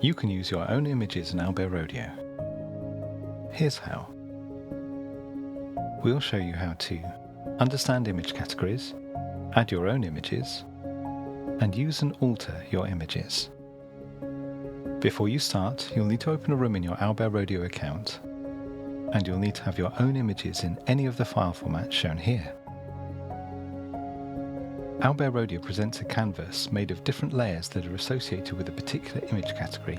You can use your own images in Owlbear Rodeo. Here's how. We'll show you how to understand image categories, add your own images, and use and alter your images. Before you start, you'll need to open a room in your Owlbear Rodeo account, and you'll need to have your own images in any of the file formats shown here. Owlbear Rodeo presents a canvas made of different layers that are associated with a particular image category.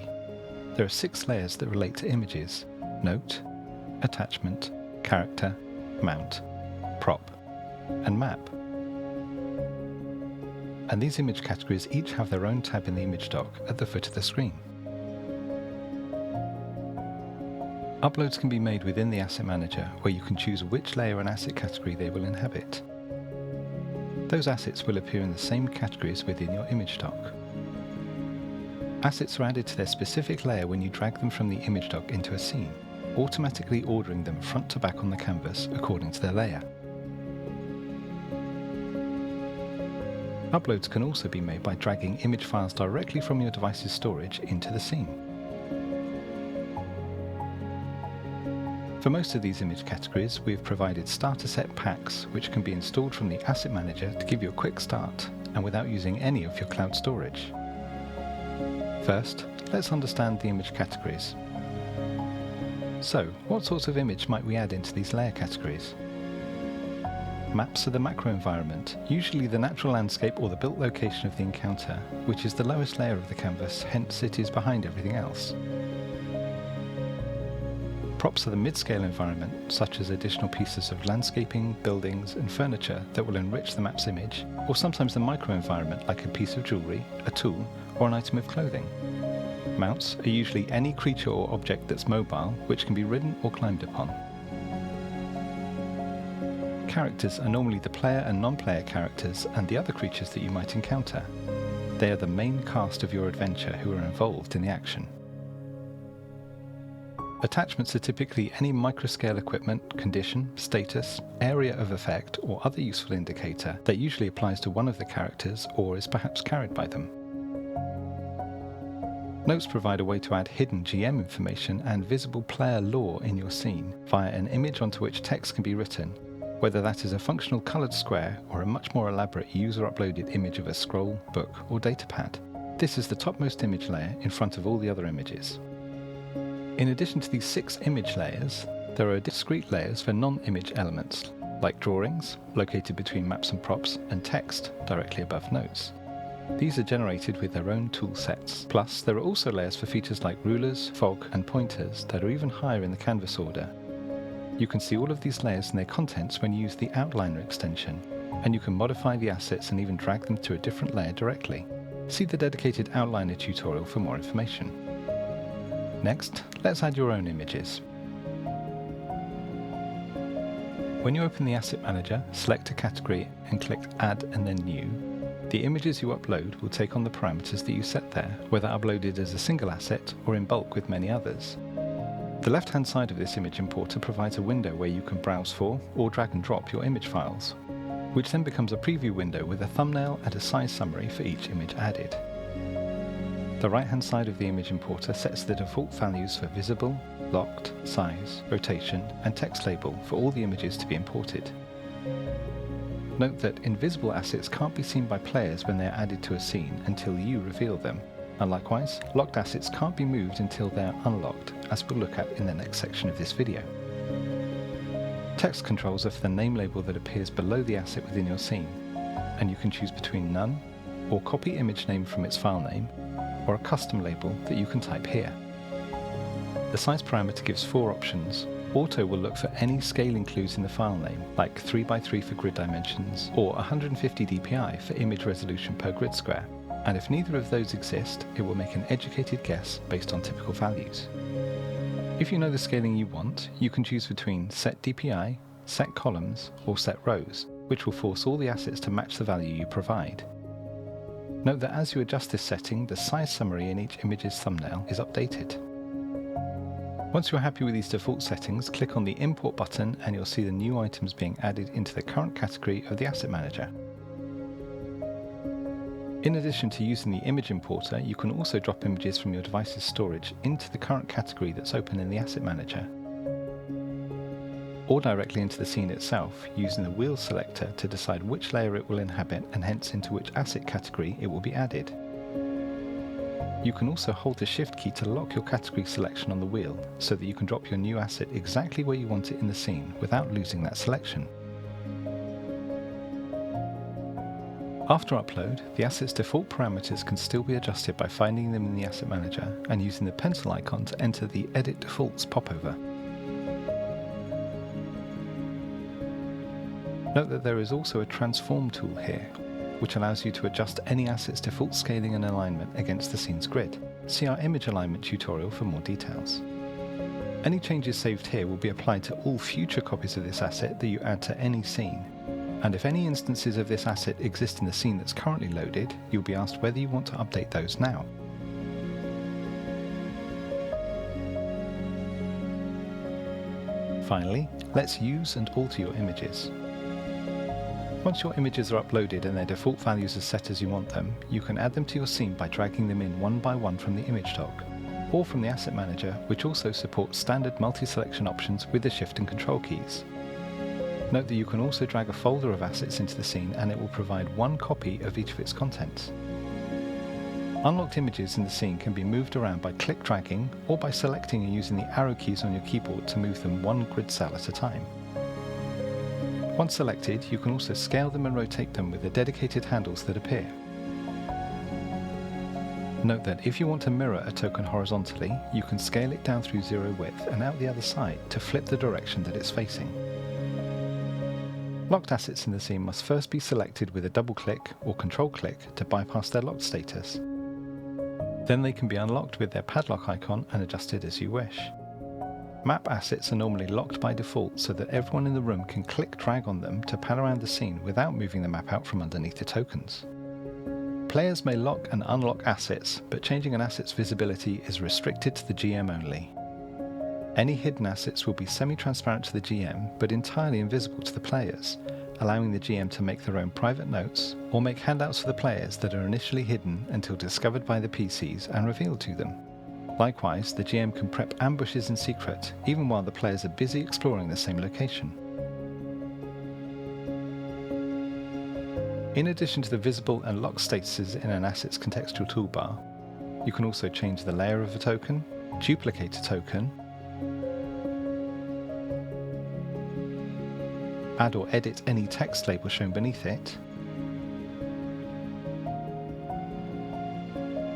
There are 6 layers that relate to images: note, attachment, character, mount, prop, and map. And these image categories each have their own tab in the image dock at the foot of the screen. Uploads can be made within the Asset Manager, where you can choose which layer and asset category they will inhabit. Those assets will appear in the same categories within your image dock. Assets are added to their specific layer when you drag them from the image dock into a scene, automatically ordering them front to back on the canvas according to their layer. Uploads can also be made by dragging image files directly from your device's storage into the scene. For most of these image categories, we have provided starter set packs which can be installed from the Asset Manager to give you a quick start and without using any of your cloud storage. First, let's understand the image categories. So, what sorts of image might we add into these layer categories? Maps are the macro environment, usually the natural landscape or the built location of the encounter, which is the lowest layer of the canvas, hence it is behind everything else. Props are the mid-scale environment, such as additional pieces of landscaping, buildings, and furniture that will enrich the map's image, or sometimes the micro-environment like a piece of jewellery, a tool, or an item of clothing. Mounts are usually any creature or object that's mobile, which can be ridden or climbed upon. Characters are normally the player and non-player characters and the other creatures that you might encounter. They are the main cast of your adventure who are involved in the action. Attachments are typically any microscale equipment, condition, status, area of effect, or other useful indicator that usually applies to one of the characters or is perhaps carried by them. Notes provide a way to add hidden GM information and visible player lore in your scene via an image onto which text can be written, whether that is a functional coloured square or a much more elaborate user-uploaded image of a scroll, book, or datapad. This is the topmost image layer in front of all the other images. In addition to these 6 image layers, there are discrete layers for non-image elements, like drawings, located between maps and props, and text, directly above notes. These are generated with their own tool sets. Plus, there are also layers for features like rulers, fog, and pointers that are even higher in the canvas order. You can see all of these layers and their contents when you use the Outliner extension, and you can modify the assets and even drag them to a different layer directly. See the dedicated Outliner tutorial for more information. Next, let's add your own images. When you open the Asset Manager, select a category and click Add and then New, the images you upload will take on the parameters that you set there, whether uploaded as a single asset or in bulk with many others. The left-hand side of this image importer provides a window where you can browse for or drag and drop your image files, which then becomes a preview window with a thumbnail and a size summary for each image added. The right-hand side of the image importer sets the default values for visible, locked, size, rotation, and text label for all the images to be imported. Note that invisible assets can't be seen by players when they are added to a scene until you reveal them, and likewise, locked assets can't be moved until they are unlocked, as we'll look at in the next section of this video. Text controls are for the name label that appears below the asset within your scene, and you can choose between none, or copy image name from its file name, or a custom label that you can type here. The size parameter gives 4 options. Auto will look for any scaling clues in the file name, like 3x3 for grid dimensions, or 150 dpi for image resolution per grid square, and if neither of those exist, it will make an educated guess based on typical values. If you know the scaling you want, you can choose between set dpi, set columns, or set rows, which will force all the assets to match the value you provide. Note that as you adjust this setting, the size summary in each image's thumbnail is updated. Once you're happy with these default settings, click on the Import button and you'll see the new items being added into the current category of the Asset Manager. In addition to using the image importer, you can also drop images from your device's storage into the current category that's open in the Asset Manager, or directly into the scene itself using the wheel selector to decide which layer it will inhabit and hence into which asset category it will be added. You can also hold the Shift key to lock your category selection on the wheel so that you can drop your new asset exactly where you want it in the scene without losing that selection. After upload, the asset's default parameters can still be adjusted by finding them in the Asset Manager and using the pencil icon to enter the Edit Defaults popover. Note that there is also a Transform tool here, which allows you to adjust any asset's default scaling and alignment against the scene's grid. See our image alignment tutorial for more details. Any changes saved here will be applied to all future copies of this asset that you add to any scene. And if any instances of this asset exist in the scene that's currently loaded, you'll be asked whether you want to update those now. Finally, let's use and alter your images. Once your images are uploaded and their default values are set as you want them, you can add them to your scene by dragging them in one by one from the image dock, or from the Asset Manager, which also supports standard multi-selection options with the Shift and Control keys. Note that you can also drag a folder of assets into the scene and it will provide one copy of each of its contents. Unlocked images in the scene can be moved around by click dragging or by selecting and using the arrow keys on your keyboard to move them one grid cell at a time. Once selected, you can also scale them and rotate them with the dedicated handles that appear. Note that if you want to mirror a token horizontally, you can scale it down through 0 width and out the other side to flip the direction that it's facing. Locked assets in the scene must first be selected with a double click or control click to bypass their locked status. Then they can be unlocked with their padlock icon and adjusted as you wish. Map assets are normally locked by default so that everyone in the room can click drag on them to pan around the scene without moving the map out from underneath the tokens. Players may lock and unlock assets, but changing an asset's visibility is restricted to the GM only. Any hidden assets will be semi-transparent to the GM, but entirely invisible to the players, allowing the GM to make their own private notes, or make handouts for the players that are initially hidden until discovered by the PCs and revealed to them. Likewise, the GM can prep ambushes in secret, even while the players are busy exploring the same location. In addition to the visible and locked statuses in an asset's contextual toolbar, you can also change the layer of a token, duplicate a token, add or edit any text label shown beneath it,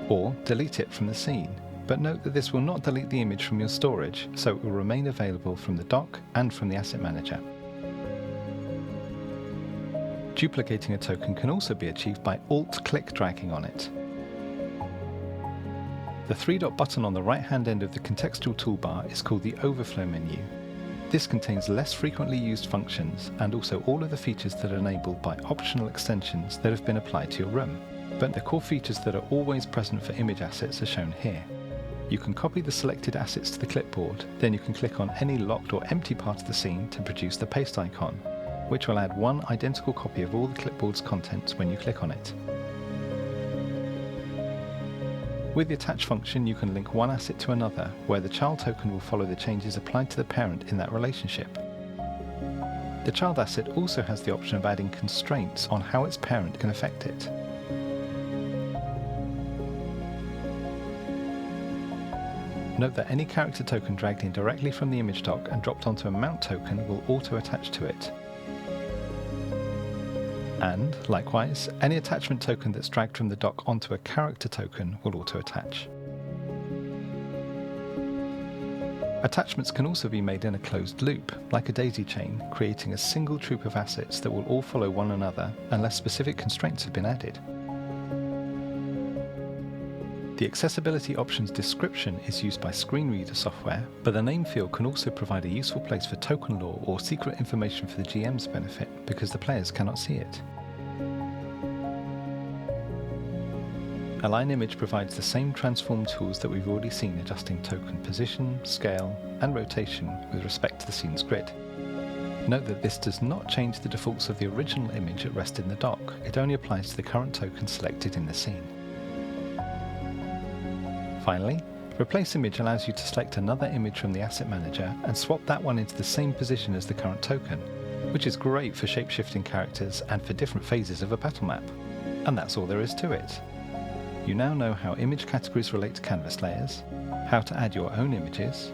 or delete it from the scene. But note that this will not delete the image from your storage, so it will remain available from the dock and from the Asset Manager. Duplicating a token can also be achieved by Alt-click dragging on it. The three-dot button on the right-hand end of the contextual toolbar is called the overflow menu. This contains less frequently used functions and also all of the features that are enabled by optional extensions that have been applied to your room. But the core features that are always present for image assets are shown here. You can copy the selected assets to the clipboard, then you can click on any locked or empty part of the scene to produce the paste icon, which will add one identical copy of all the clipboard's contents when you click on it. With the attach function, you can link one asset to another, where the child token will follow the changes applied to the parent in that relationship. The child asset also has the option of adding constraints on how its parent can affect it. Note that any character token dragged in directly from the image dock and dropped onto a mount token will auto-attach to it. And, likewise, any attachment token that's dragged from the dock onto a character token will auto-attach. Attachments can also be made in a closed loop, like a daisy chain, creating a single troop of assets that will all follow one another unless specific constraints have been added. The accessibility options description is used by screen reader software, but the name field can also provide a useful place for token lore or secret information for the GM's benefit because the players cannot see it. Align Image provides the same transform tools that we've already seen, adjusting token position, scale, and rotation with respect to the scene's grid. Note that this does not change the defaults of the original image at rest in the dock, it only applies to the current token selected in the scene. Finally, Replace Image allows you to select another image from the Asset Manager and swap that one into the same position as the current token, which is great for shape-shifting characters and for different phases of a battle map. And that's all there is to it. You now know how image categories relate to canvas layers, how to add your own images,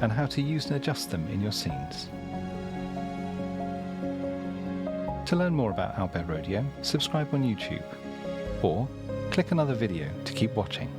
and how to use and adjust them in your scenes. To learn more about Owlbear Rodeo, subscribe on YouTube, or click another video to keep watching.